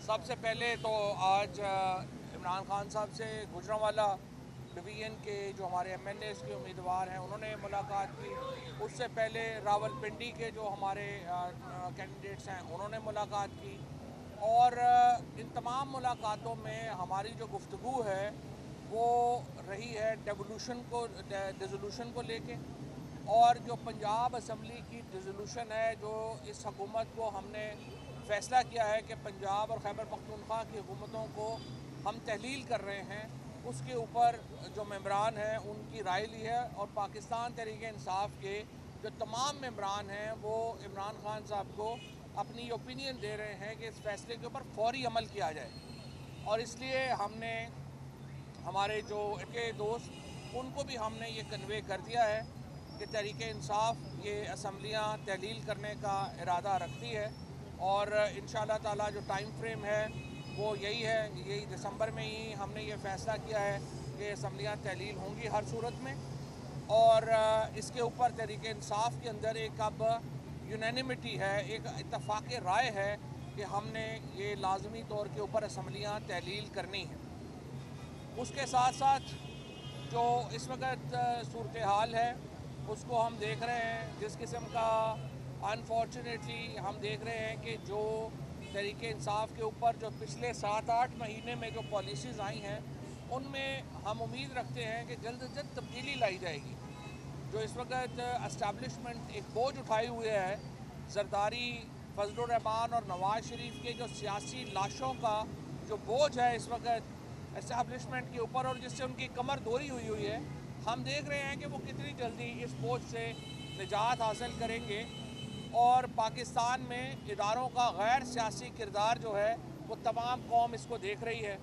سب سے پہلے تو آج عمران خان صاحب سے گجرانوالہ ڈویژن کے جو ہمارے ایم ایل ایز کے امیدوار ہیں انہوں نے ملاقات کی. اس سے پہلے راول پنڈی کے جو ہمارے کینڈیڈیٹس ہیں انہوں نے ملاقات کی. اور ان تمام ملاقاتوں میں ہماری جو گفتگو ہے وہ رہی ہے ڈیزولوشن کو لے کے. اور جو پنجاب اسمبلی کی ڈیزولوشن ہے جو اس حکومت کو ہم نے فیصلہ کیا ہے کہ پنجاب اور خیبر پختونخوا کی حکومتوں کو ہم تحلیل کر رہے ہیں, اس کے اوپر جو ممبران ہیں ان کی رائے لی ہے. اور پاکستان تحریک انصاف کے جو تمام ممبران ہیں وہ عمران خان صاحب کو اپنی اوپینین دے رہے ہیں کہ اس فیصلے کے اوپر فوری عمل کیا جائے. اور اس لیے ہم نے ہمارے جو کے دوست ان کو بھی ہم نے یہ کنوے کر دیا ہے کہ تحریک انصاف یہ اسمبلیاں تحلیل کرنے کا ارادہ رکھتی ہے. اور انشاءاللہ تعالی جو ٹائم فریم ہے وہ یہی ہے, یہی دسمبر میں ہی ہم نے یہ فیصلہ کیا ہے کہ اسمبلیاں تحلیل ہوں گی ہر صورت میں. اور اس کے اوپر تحریک انصاف کے اندر ایک اب یونینیمٹی ہے, ایک اتفاق رائے ہے کہ ہم نے یہ لازمی طور کے اوپر اسمبلیاں تحلیل کرنی ہیں. اس کے ساتھ ساتھ جو اس وقت صورتحال ہے اس کو ہم دیکھ رہے ہیں, جس قسم کا انفارچونیٹلی ہم دیکھ رہے ہیں کہ جو تحریک انصاف کے اوپر جو پچھلے 7-8 مہینے میں جو پالیسیز آئی ہیں ان میں ہم امید رکھتے ہیں کہ جلد از جلد تبدیلی لائی جائے گی. جو اس وقت اسٹیبلشمنٹ ایک بوجھ اٹھائے ہوئے ہے, زرداری, فضل الرحمان اور نواز شریف کے جو سیاسی لاشوں کا جو بوجھ ہے اس وقت اسٹیبلشمنٹ کے اوپر اور جس سے ان کی کمر دوری ہوئی ہے, ہم دیکھ رہے ہیں کہ وہ کتنی جلدی اس بوجھ سے نجات حاصل کریں گے. اور پاکستان میں اداروں کا غیر سیاسی کردار جو ہے وہ تمام قوم اس کو دیکھ رہی ہے.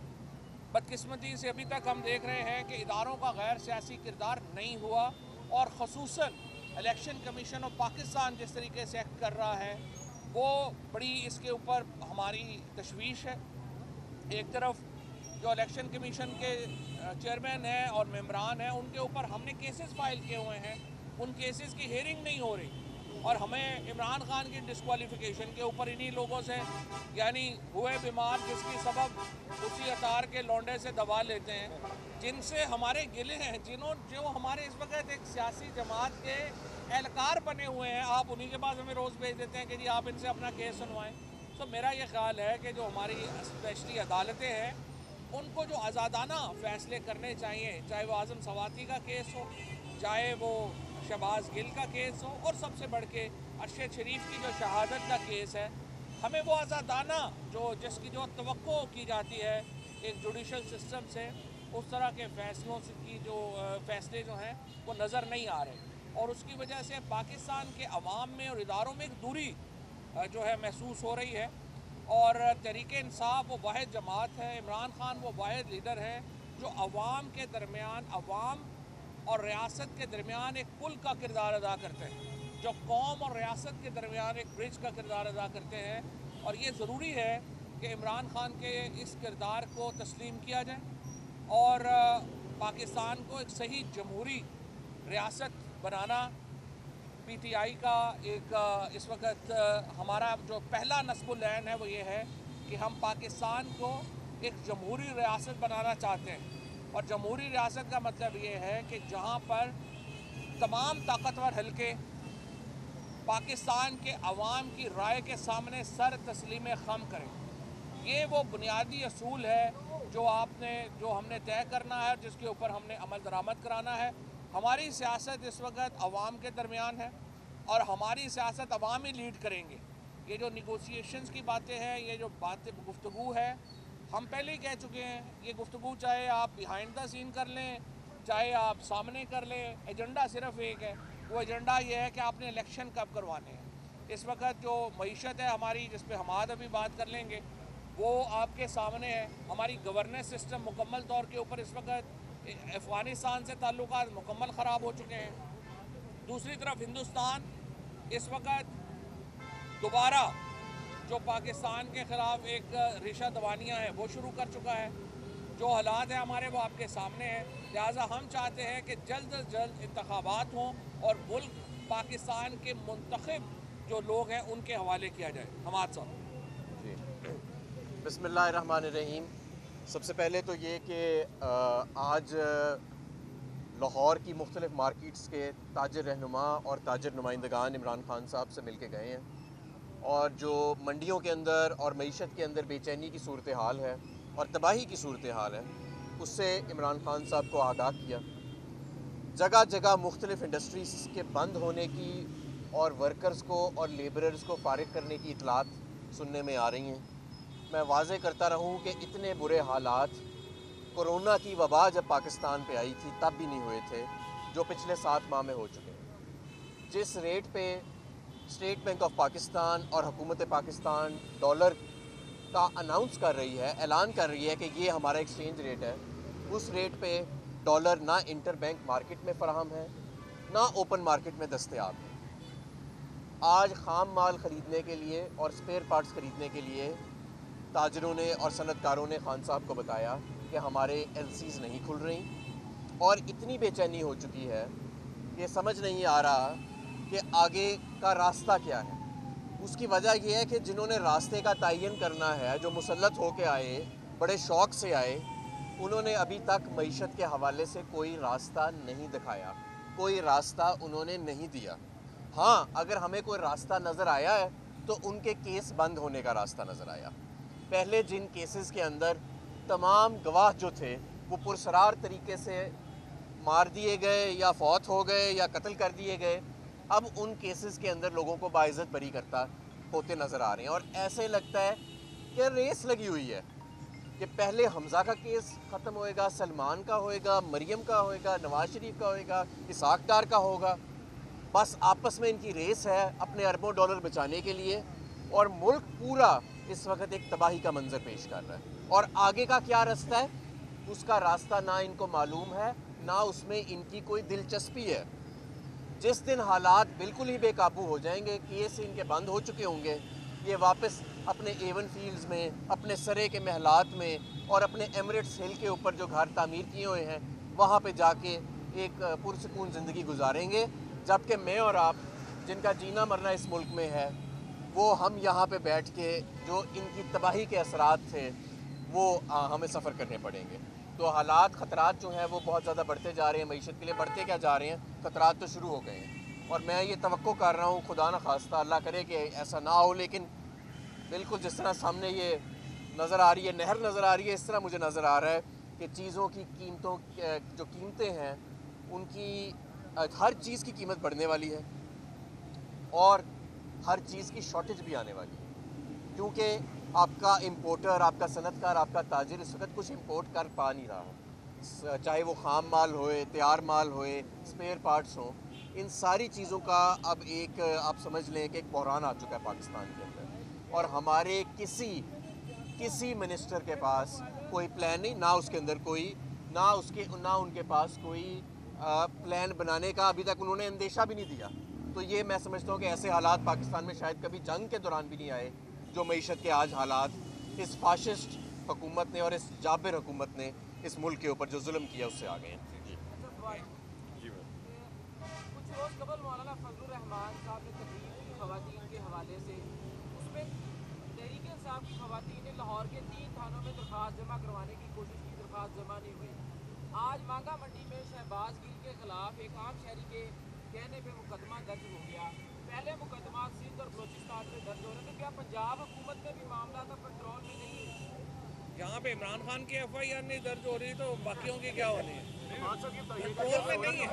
بدقسمتی سے ابھی تک ہم دیکھ رہے ہیں کہ اداروں کا غیر سیاسی کردار نہیں ہوا, اور خصوصاً الیکشن کمیشن آف پاکستان جس طریقے سے ایکٹ کر رہا ہے وہ بڑی اس کے اوپر ہماری تشویش ہے. ایک طرف جو الیکشن کمیشن کے چیئرمین ہیں اور ممبران ہیں ان کے اوپر ہم نے کیسز فائل کیے ہوئے ہیں, ان کیسز کی ہیئرنگ نہیں ہو رہی, اور ہمیں عمران خان کی ڈسکوالیفیکیشن کے اوپر انہی لوگوں سے یعنی ہوئے بیمار جس کی سبب اسی اطار کے لونڈے سے دوا لیتے ہیں, جن سے ہمارے گلے ہیں, جو ہمارے اس وقت ایک سیاسی جماعت کے اہلکار بنے ہوئے ہیں, آپ انہی کے پاس ہمیں روز بھیج دیتے ہیں کہ جی آپ ان سے اپنا کیس سنوائیں. تو میرا یہ خیال ہے کہ جو ہماری اسپیشلی عدالتیں ہیں ان کو جو آزادانہ فیصلے کرنے چاہیے, چاہے وہ اعظم سواتی کا کیس ہو, چاہے وہ شہباز گل کا کیس ہو, اور سب سے بڑھ کے ارشد شریف کی جو شہادت کا کیس ہے, ہمیں وہ آزادانہ جس کی جو توقع کی جاتی ہے ایک جوڈیشل سسٹم سے, اس طرح کے فیصلے جو ہیں وہ نظر نہیں آ رہے. اور اس کی وجہ سے پاکستان کے عوام میں اور اداروں میں ایک دوری جو ہے محسوس ہو رہی ہے. اور تحریک انصاف وہ واحد جماعت ہے, عمران خان وہ واحد لیڈر ہے جو عوام کے درمیان, عوام اور ریاست کے درمیان ایک پل کا کردار ادا کرتے ہیں, جو قوم اور ریاست کے درمیان ایک برج کا کردار ادا کرتے ہیں. اور یہ ضروری ہے کہ عمران خان کے اس کردار کو تسلیم کیا جائے اور پاکستان کو ایک صحیح جمہوری ریاست بنانا. پی ٹی آئی کا ایک اس وقت ہمارا جو پہلا نصب العین ہے وہ یہ ہے کہ ہم پاکستان کو ایک جمہوری ریاست بنانا چاہتے ہیں. اور جمہوری ریاست کا مطلب یہ ہے کہ جہاں پر تمام طاقتور حلقے پاکستان کے عوام کی رائے کے سامنے سر تسلیم خم کریں. یہ وہ بنیادی اصول ہے جو ہم نے طے کرنا ہے, جس کے اوپر ہم نے عمل درآمد کرانا ہے. ہماری سیاست اس وقت عوام کے درمیان ہے اور ہماری سیاست عوام ہی لیڈ کریں گے. یہ جو نیگوسیشنز کی باتیں ہیں, یہ جو گفتگو ہے, ہم پہلے ہی کہہ چکے ہیں یہ گفتگو چاہے آپ بیہائنڈ دا سین کر لیں چاہے آپ سامنے کر لیں, ایجنڈا صرف ایک ہے. وہ ایجنڈا یہ ہے کہ آپ نے الیکشن کب کروانے ہیں. اس وقت جو معیشت ہے ہماری, جس پہ ہم ابھی بات کر لیں گے, وہ آپ کے سامنے ہے. ہماری گورننس سسٹم مکمل طور کے اوپر اس وقت افغانستان سے تعلقات مکمل خراب ہو چکے ہیں. دوسری طرف ہندوستان اس وقت دوبارہ جو پاکستان کے خلاف ایک ریشہ دوانیاں ہیں وہ شروع کر چکا ہے. جو حالات ہیں ہمارے وہ آپ کے سامنے ہیں. لہٰذا ہم چاہتے ہیں کہ جلد از جلد انتخابات ہوں اور ملک پاکستان کے منتخب जो लोग हैं उनके हवाले किया जाए। हमाद साहब जी, बिस्मिल्लाहिर्रहमानिर्रहीम। सबसे पहले तो ये कि आज लाहौर की मुख्तलिफ़ मार्केट्स के ताजर रहनुमा और ताजर नुमाइंदगान इमरान खान साहब से मिल के गए हैं और जो मंडियों के अंदर और मईशत के अंदर बेचैनी की सूरत हाल है और तबाही की सूरत हाल है, उससे इमरान खान साहब को आगाह किया। जगह जगह मुख्तलिफ़ इंडस्ट्रीज़ के बंद होने की और वर्कर्स को और लेबरर्स को फारिग करने की इतलात सुनने में आ रही हैं। मैं वाज़े करता रहूं कि इतने बुरे हालात कोरोना की वबा जब पाकिस्तान पे आई थी तब भी नहीं हुए थे, जो पिछले 7 माह में हो चुके हैं। जिस रेट पे स्टेट बैंक ऑफ पाकिस्तान और हुकूमत पाकिस्तान डॉलर का अनाउंस कर रही है, ऐलान कर रही है कि ये हमारा एक्सचेंज रेट है, उस रेट पे डॉलर ना इंटर बैंक मार्केट में फ़राहम है ना ओपन मार्केट में दस्तयाब है। आज ख़ाम माल ख़रीदने के लिए और स्पेयर पार्ट्स ख़रीदने के लिए ताजरों ने और सनतकारों ने खान साहब को बताया कि हमारे एलसीज़ नहीं खुल रही और इतनी बेचैनी हो चुकी है कि समझ नहीं आ रहा कि आगे का रास्ता क्या है। उसकी वजह यह है कि जिन्होंने रास्ते का तयन करना है, जो मुसल्लत होके आए, बड़े शौक़ से आए, उन्होंने अभी तक मईशत के हवाले से कोई रास्ता नहीं दिखाया, कोई रास्ता उन्होंने नहीं दिया। हाँ, अगर हमें कोई रास्ता नज़र आया है तो उनके केस बंद होने का रास्ता नज़र आया। पहले जिन केसेस के अंदर तमाम गवाह जो थे वो पुरसरार तरीके से मार दिए गए या फौत हो गए या कत्ल कर दिए गए, अब उन केसेस के अंदर लोगों को बाइज़्ज़त बरी करता होते नज़र आ रहे हैं। और ऐसे लगता है कि रेस लगी हुई है कि पहले हमज़ा का केस ख़त्म होएगा, सलमान का होएगा, मरियम का होएगा, नवाज शरीफ का होएगा, इसाक डार का होगा। बस आपस में इनकी रेस है अपने अरबों डॉलर बचाने के लिए, और मुल्क पूरा इस वक्त एक तबाही का मंजर पेश कर रहा है। और आगे का क्या रास्ता है, उसका रास्ता ना इनको मालूम है, ना उसमें इनकी कोई दिलचस्पी है। जिस दिन हालात बिल्कुल ही बेकाबू हो जाएंगे, केस इनके बंद हो चुके होंगे, ये वापस अपने एवन फील्ड्स में, अपने सरे के महलात में और अपने एमरेट्स हिल के ऊपर जो घर तामीर किए हुए हैं वहाँ पे जाके एक पुरसकून ज़िंदगी गुजारेंगे। जबकि मैं और आप जिनका जीना मरना इस मुल्क में है, वो हम यहाँ पे बैठ के जो इनकी तबाही के असरात थे वो हमें सफ़र करने पड़ेंगे। तो हालात ख़तरात जो हैं वो बहुत ज़्यादा बढ़ते जा रहे हैं। मईशत के लिए बढ़ते क्या जा रहे हैं, ख़तरात तो शुरू हो गए हैं। और मैं ये तवक्को कर रहा हूँ, खुदा न खास्ता अल्लाह करे कि ऐसा ना हो, लेकिन बिल्कुल जिस तरह सामने ये नज़र आ रही है, नहर नज़र आ रही है, इस तरह मुझे नज़र आ रहा है कि चीज़ों की कीमतों जो कीमतें हैं उनकी हर चीज़ की कीमत बढ़ने वाली है और हर चीज़ की शॉर्टेज भी आने वाली है, क्योंकि आपका इम्पोर्टर, आपका सनतकार, आपका ताजिर इस वक्त कुछ इम्पोर्ट कर पा नहीं रहा, चाहे वो ख़ाम माल होए, तैयार माल होए, स्पेयर पार्ट्स हों। इन सारी चीज़ों का अब एक आप समझ लें कि एक बहरान आ चुका है पाकिस्तान के अंदर, और हमारे किसी मिनिस्टर के पास कोई प्लान नहीं, ना उसके अंदर कोई ना उनके पास कोई प्लान बनाने का अभी तक उन्होंने अंदेशा भी नहीं दिया। तो ये मैं समझता हूँ कि ऐसे हालात पाकिस्तान में शायद कभी जंग के दौरान भी नहीं आए, जो मईशत के आज हालात इस फाशिस्ट हुकूमत ने और इस जाबिर हुकूमत ने इस मुल्क के ऊपर जो जुल्म किया उससे आ गए हैं। जी जी कुछ रोज़ कबल मौलाना फजलुर रहमान साहब ने तकरीर की ख़वातीन के हवाले से, उसमें तहरीक इंसाफ की ख़वातीन ने लाहौर के 3 थानों में दरख्वास्त जमा करवाने की कोशिश की, दरख्वास्त जमा नहीं हुई। आज मांगा मंडी में शहबाज गिल के खिलाफ एक आम शहरी के कहने पे मुकदमा दर्ज हो गया। पहले मुकदमा सिंध और बलोचिस्तान में दर्ज हो रहे थे, क्या पंजाब हुकूमत में भी मामला तो कंट्रोल में नहीं है? जहाँ पे इमरान खान की FIR नहीं दर्ज हो रही तो बाकियों की क्या होनी है? कंट्रोल में नहीं है।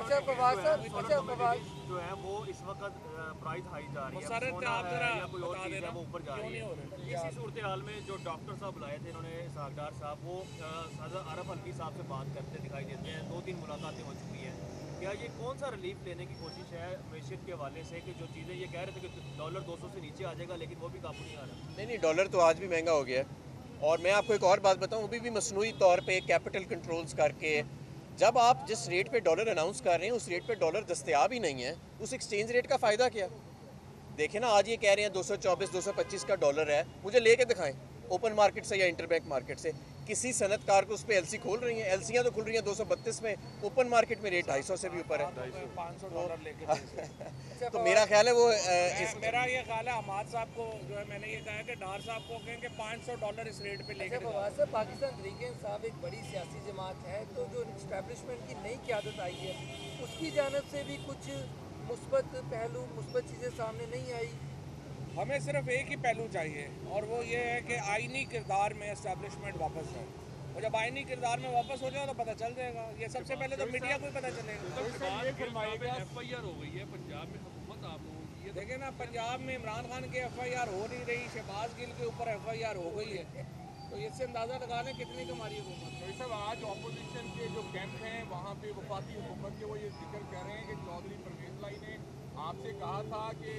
जो है वो इस वक्त प्राइस हाई जा रही है, मुसर्रत आप जरा या कोई और बता चीज़ है देना वो ऊपर जा क्यों रही नहीं हो है। रही? इसी सूरत हाल में जो डॉक्टर साहब बुलाए थे इन्होंने, सागदार साहब, वो सदर आरफ अलवी साहब से बात करते दिखाई देते हैं, 2-3 मुलाकातें हो चुकी हैं। क्या ये कौन सा रिलीफ लेने की कोशिश है मैशियत के हवाले से, कि जो चीज़ें ये कह रहे थे कि डॉलर 200 से नीचे आ जाएगा लेकिन वो भी काबू नहीं आ रहा? नहीं, डॉलर तो आज भी महंगा हो गया है। और मैं आपको एक और बात बताऊं, अभी भी मसनूई तौर पे कैपिटल कंट्रोल्स करके, जब आप जिस रेट पे डॉलर अनाउंस कर रहे हैं उस रेट पे डॉलर दस्तयाब ही नहीं है, उस एक्सचेंज रेट का फ़ायदा क्या? देखें ना, आज ये कह रहे हैं 224 225 का डॉलर है, मुझे लेके दिखाएं ओपन मार्केट से या इंटरबैंक मार्केट से। किसी सनतकार को उस पर एलसी खोल रही हैं? एलसीयाँ तो खुल रही हैं 232 में, ओपन मार्केट में रेट 250 से भी ऊपर है। $500 लेके तो मेरा ख्याल है वो मेरा ये ख्याल है हमाद साहब को जो है मैंने ये कहा है कि डार साहब को कहें कि $500 इस रेट पे लेके फवाद साहब, पाकिस्तान तहरीक इंसाफ एक बड़ी सियासी जमात है, तो जो इस्टेब्लिशमेंट की नई क़यादत आई है उसकी जानब से भी कुछ मुस्बत पहलू, मुस्बत चीज़ें सामने नहीं आई। हमें सिर्फ एक ही पहलू चाहिए और वो ये है कि आइनी किरदार में इस्टेब्लिशमेंट वापस है, और जब आइनी किरदार में वापस हो जाए तो पता चल जाएगा। ये सबसे पहले तो मीडिया को ही पता चलेगा। FIR हो गई है पंजाब में, हुकूमत आप लोगों की है। देखिए ना, पंजाब में इमरान खान की FIR हो नहीं रही, शहबाज गिल के ऊपर FIR हो गई है, तो इससे अंदाज़ा लगा लें कितनी कमारी हुकूमत। तो सब आज अपोजिशन के जो कैंप हैं वहाँ पे वफाकी हुकूमत के वो ये जिक्र कर रहे हैं कि चौधरी परवेज़ लाई ने आपसे कहा था कि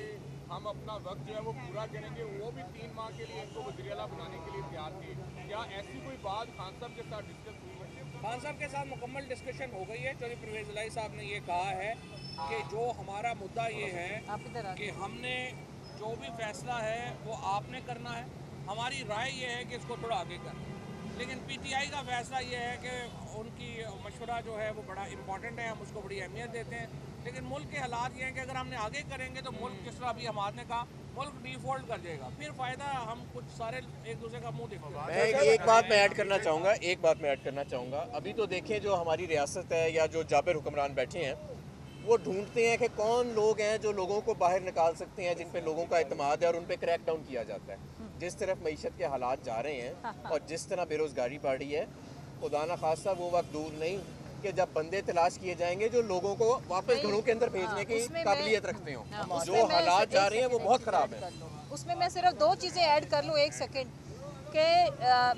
हम अपना वक्त जो है वो पूरा करेंगे, वो भी 3 माह के लिए इनको वज़ीर आला बनाने के लिए तैयार थे। क्या ऐसी कोई बात खान साहब के साथ डिस्कस हुई है? खान साहब के साथ मुकम्मल डिस्कशन हो गई है। चौधरी परवेज़ लाई साहब ने ये कहा है कि जो हमारा मुद्दा ये है कि हमने जो भी फैसला है वो आपने करना है, हमारी राय ये है कि इसको थोड़ा आगे करना है, लेकिन PTI का फैसला ये है कि उनकी मशवरा जो है वो बड़ा इंपॉर्टेंट है, हम उसको बड़ी अहमियत देते हैं, लेकिन मुल्क के हालात ये हैं कि अगर हमने आगे करेंगे तो मुल्क जिस तरह अभी हमारे ने कहा मुल्क डिफॉल्ट कर जाएगा, फिर फ़ायदा हम कुछ सारे एक दूसरे का मुंह दिखाएंगे। मैं एक बात मैं ऐड करना चाहूँगा, अभी तो देखें जो हमारी रियासत है या जो जाबिर हुक्मरान बैठे हैं वो ढूंढते हैं कि कौन लोग हैं जो लोगों को बाहर निकाल सकते हैं, जिन पे लोगों का इत्मीनान है और उन पे क्रैक डाउन किया जाता है। जिस तरफ मईशत के हालात जा रहे हैं और जिस तरह बेरोज़गारी बढ़ रही है, खुदा न खास्ता वो वक्त दूर नहीं कि जब बंदे तलाश किए जाएंगे जो लोगों को वापस घरों के अंदर भेजने की काबिलियत रखते हो। जो हालात जा रहे हैं वो बहुत ख़राब है। उसमें मैं सिर्फ 2 चीज़ें ऐड कर लूँ 1 सेकंड कि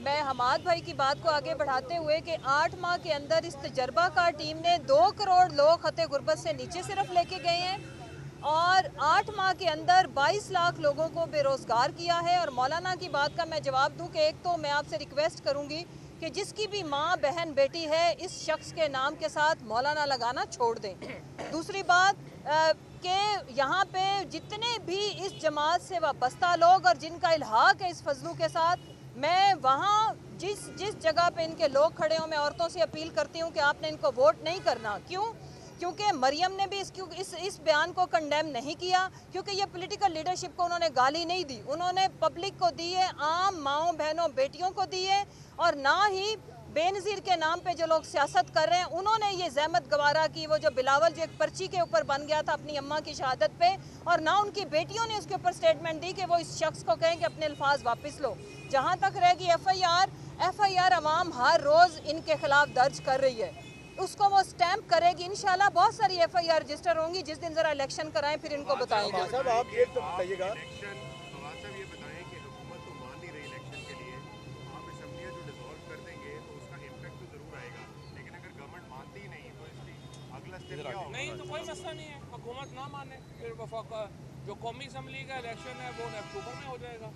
मैं हमाद भाई की बात को आगे बढ़ाते हुए कि 8 माह के अंदर इस तजर्बाकार टीम ने 2 करोड़ लोग खते गुर्बत से नीचे सिर्फ लेके गए हैं और 8 माह के अंदर 22 लाख लोगों को बेरोज़गार किया है। और मौलाना की बात का मैं जवाब दूं कि एक तो मैं आपसे रिक्वेस्ट करूंगी कि जिसकी भी माँ बहन बेटी है इस शख्स के नाम के साथ मौलाना लगाना छोड़ दें। दूसरी बात कि यहाँ पे जितने भी इस जमात से वाबस्ता लोग और जिनका इल्हाक है इस फजलू के साथ, मैं वहाँ जिस जगह पे इनके लोग खड़े हों मैं औरतों से अपील करती हूँ कि आपने इनको वोट नहीं करना। क्यों? क्योंकि मरियम ने भी इस बयान को कंडेम नहीं किया, क्योंकि ये पॉलिटिकल लीडरशिप को उन्होंने गाली नहीं दी, उन्होंने पब्लिक को दी है, आम माओं बहनों बेटियों को दी है। और ना ही बेनज़ीर के नाम पे जो लोग सियासत कर रहे हैं उन्होंने ये ज़हमत गवारा की, वो जो बिलावल जो एक पर्ची के ऊपर बन गया था अपनी अम्मा की शहादत पे, और ना उनकी बेटियों ने उसके ऊपर स्टेटमेंट दी कि वो इस शख्स को कहें कि अपने अल्फाज वापस लो। जहाँ तक रहेगी FIR अवाम हर रोज़ इनके खिलाफ दर्ज कर रही है, उसको वो स्टैंप करेगी। इंशाल्लाह बहुत सारी FIR रजिस्टर होंगी, जिस दिन ज़रा इलेक्शन कराएं फिर इनको बताएंगे। साहब आप ये तो बताइएगा, नहीं तो कोई मसला नहीं है, हुकूमत ना माने फिर जो कौमी असम्बली का इलेक्शन है वो अक्टूबर में हो जाएगा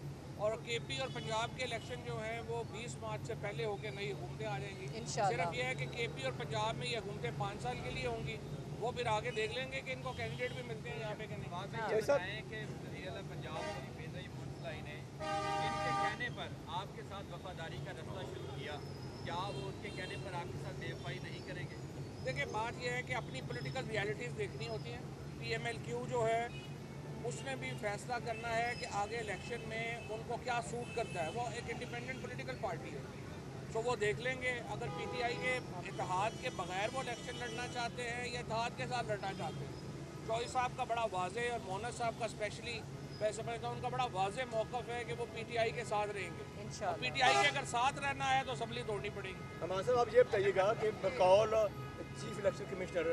और KP और पंजाब के इलेक्शन जो हैं वो 20 मार्च से पहले होकर नई हुकूमतें आ जाएंगी। सिर्फ ये है कि KP और पंजाब में ये हुकूमतें 5 साल के लिए होंगी, वो फिर आगे देख लेंगे कि इनको कैंडिडेट भी मिलते हैं यहाँ पे कि नहीं। इनके कहने पर आपके साथ वफादारी का रास्ता शुरू किया, क्या वो उनके कहने पर आपके साथ बेवफाई नहीं करेंगे? देखिए बात यह है कि अपनी पॉलिटिकल रियलिटीज़ देखनी होती हैं। PMLQ जो है उसने भी फैसला करना है कि आगे इलेक्शन में उनको क्या सूट करता है। वो एक इंडिपेंडेंट पॉलिटिकल पार्टी है, तो वो देख लेंगे। अगर PTI के इत्तेहाद के बगैर वो इलेक्शन लड़ना चाहते हैं या इत्तेहाद के साथ लड़ना चाहते हैं। चौधरी साहब का बड़ा वाज़े और मोहन साहब का स्पेशली मैं समझता हूँ उनका बड़ा वाज़े मौक़िफ़ है कि वो PTI के साथ रहेंगे। PTI के अगर साथ रहना है तो असम्बली तोड़नी पड़ेगी। हमारा साहब आप ये बताइएगा कि बकौल चीफ इलेक्शन कमिश्नर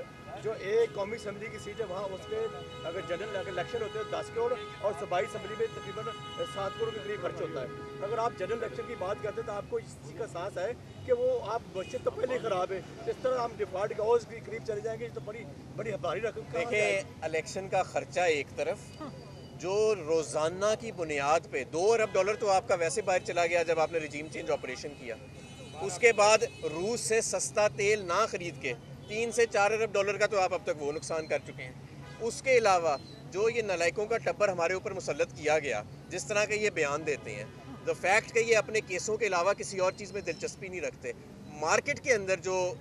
जो एक कौमी असम्बली की सीट है वहाँ उसके अगर जनरल इलेक्शन होते हैं 10 करोड़ और सूबाई असम्बली में तकरीबन 7 करोड़ के करीब खर्च होता है। अगर आप जनरल इलेक्शन की बात करते हैं तो आपको इस चीज़ का एहसास है कि वो आप मस्जिद तो पहले ही ख़राब है, इस तरह हम डिफॉल्ट का के करीब चले जाएंगे तो बड़ी भारी रकम। देखिए इलेक्शन का ख़र्चा एक तरफ, जो रोज़ाना की बुनियाद पे $2 अरब तो आपका वैसे बाहर चला गया जब आपने रजीम चेंज ऑपरेशन किया। उसके बाद रूस से सस्ता तेल ना ख़रीद के $3 से $4 अरब का तो आप अब तक वो नुकसान कर चुके हैं। उसके अलावा जो ये नलायकों का टब्बर हमारे ऊपर मुसल्लत किया गया, जिस तरह के ये बयान देते हैं, دا فیکٹ کہ یہ اپنے کیسوں کے علاوہ کسی اور چیز میں دلچسپی نہیں رکھتے. مارکیٹ کے اندر جو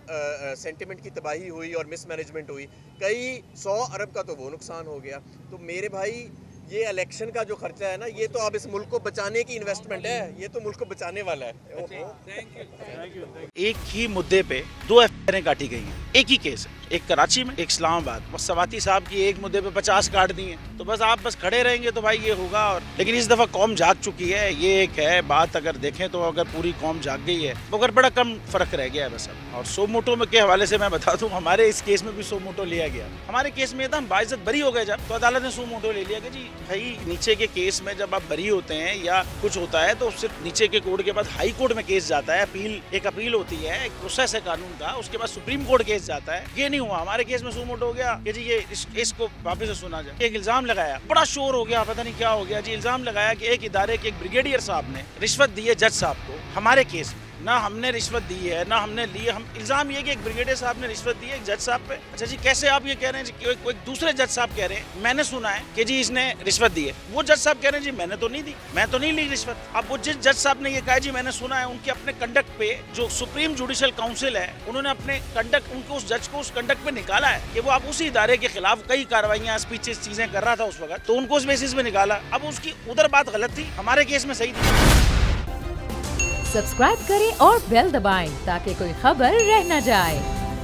سینٹیمنٹ کی تباہی ہوئی اور مس مینجمنٹ ہوئی, کئی 100 ارب کا تو وہ نقصان ہو گیا. تو میرے بھائی یہ الیکشن کا جو خرچہ ہے نا, یہ تو اب اس ملک کو بچانے کی انویسٹمنٹ ہے, یہ تو ملک کو بچانے والا ہے. ایک ہی مدعے پہ 2 FIR کاٹی گئی ہیں, ایک ہی کیس ہے, ایک کراچی میں, ایک اسلام آباد. بس سواتی صاحب کی ایک مدعے پہ 50 کاٹ دی ہیں. تو بس آپ بس کھڑے رہیں گے تو بھائی یہ ہوگا. اور لیکن اس دفعہ قوم جاگ چکی ہے, یہ ایک ہے بات. اگر دیکھیں تو اگر پوری قوم جاگ گئی ہے مگر بڑا کم فرق رہ گیا ہے بس اب. اور سو موٹو میں کے حوالے سے میں بتا دوں, ہمارے اس کیس میں بھی سو موٹو لیا گیا. ہمارے کیس میں ہم باعزت بری ہو گئے جب, تو عدالت نے سو موٹو لے لیا کہ جی بھائی نیچے کے کیس میں جب آپ بری ہوتے ہیں یا کچھ ہوتا ہے تو صرف نیچے کے کورٹ کے بعد ہائی کورٹ میں کیس جاتا ہے, ایک اپیل ہوتی ہے, ایک پروسیس ہے قانون کا, اس کے بعد سپریم کورٹ کیس جاتا ہے. یہ نہیں ہوا ہمارے کیس میں. سو موٹو ہو گیا کہ جی یہ اس کیس کو واپس سے سنا جائے. ایک الزام لگایا, بڑا شور ہو گیا, پتہ نہیں کیا ہو گیا جی. الزام لگایا کہ ایک ادارے کے ایک بریگیڈیئر صاحب نے رشوت دی ہے جج صاحب کو. ہمارے کیس میں نہ ہم نے رشوت دی ہے نہ ہم نے لی. ہم الزام یہ کہ ایک بریگیڈیئر صاحب نے رشوت دی ہے ایک جج صاحب پہ. اچھا جی کیسے آپ یہ کہہ رہے ہیں کہ ایک دوسرے جج صاحب کہہ رہے ہیں میں نے سنا ہے کہ جی اس نے رشوت دی ہے. وہ جج صاحب کہہ رہے ہیں جی میں نے تو نہیں دی, میں تو نہیں لی رشوت. اب وہ جس جج صاحب نے یہ کہا جی میں نے سنا ہے, ان کے اپنے کنڈکٹ پہ جو سپریم جوڈیشل کاؤنسل ہے انہوں نے اپنے کنڈکٹ, ان کو اس جج کو اس کنڈکٹ پہ نکالا ہے کہ وہ آپ اسی ادارے کے خلاف کئی کارروائیاں اسپیچز چیزیں کر رہا تھا اس وقت, تو ان کو اس بیسس پہ نکالا. اب اس کی ادھر بات غلط تھی, ہمارے کیس میں صحیح تھی. سبسکرائب کریں اور بیل دبائیں تاکہ کوئی خبر رہ نہ جائے.